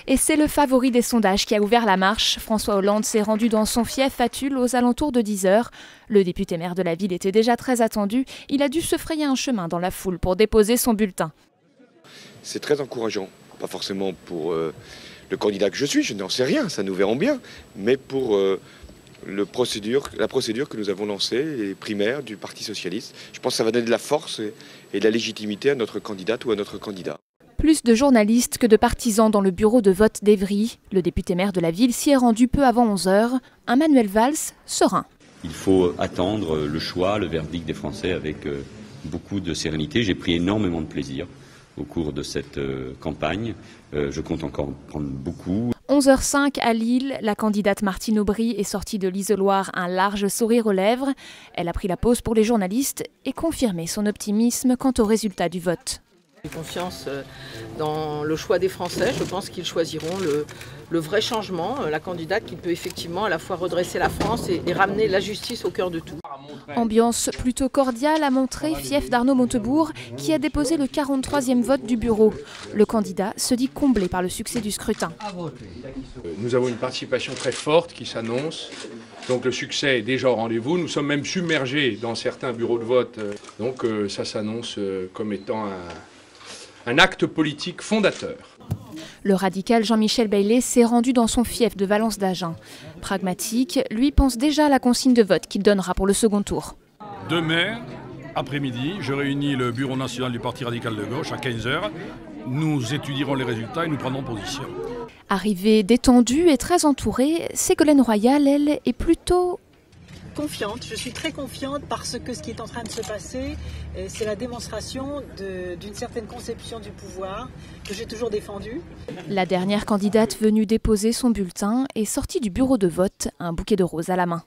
Et c'est le favori des sondages qui a ouvert la marche. François Hollande s'est rendu dans son fief à Tulle aux alentours de 10 h. Le député maire de la ville était déjà très attendu. Il a dû se frayer un chemin dans la foule pour déposer son bulletin. C'est très encourageant, pas forcément pour le candidat que je n'en sais rien, ça nous verrons bien, mais pour la procédure que nous avons lancée, les primaires du Parti socialiste. Je pense que ça va donner de la force et de la légitimité à notre candidate ou à notre candidat. Plus de journalistes que de partisans dans le bureau de vote d'Evry. Le député maire de la ville s'y est rendu peu avant 11 h. Un Manuel Valls serein. Il faut attendre le choix, le verdict des Français avec beaucoup de sérénité. J'ai pris énormément de plaisir au cours de cette campagne. Je compte encore prendre beaucoup. 11 h 05 à Lille, la candidate Martine Aubry est sortie de l'isoloir un large sourire aux lèvres. Elle a pris la pause pour les journalistes et confirmé son optimisme quant au résultat du vote. J'ai confiance dans le choix des Français. Je pense qu'ils choisiront le vrai changement, la candidate qui peut effectivement à la fois redresser la France et ramener la justice au cœur de tout. Ambiance plutôt cordiale a montré fief d'Arnaud Montebourg qui a déposé le 43e vote du bureau. Le candidat se dit comblé par le succès du scrutin. Nous avons une participation très forte qui s'annonce. Donc le succès est déjà au rendez-vous. Nous sommes même submergés dans certains bureaux de vote. Donc ça s'annonce comme étant un acte politique fondateur. Le radical Jean-Michel Bailey s'est rendu dans son fief de Valence d'Agen. Pragmatique, lui pense déjà à la consigne de vote qu'il donnera pour le second tour. Demain, après-midi, je réunis le bureau national du Parti radical de gauche à 15 h. Nous étudierons les résultats et nous prendrons position. Arrivée détendue et très entourée, Ségolène Royal, elle, est plutôt confiante. Je suis très confiante parce que ce qui est en train de se passer, c'est la démonstration d'une certaine conception du pouvoir que j'ai toujours défendue. La dernière candidate venue déposer son bulletin est sortie du bureau de vote, un bouquet de roses à la main.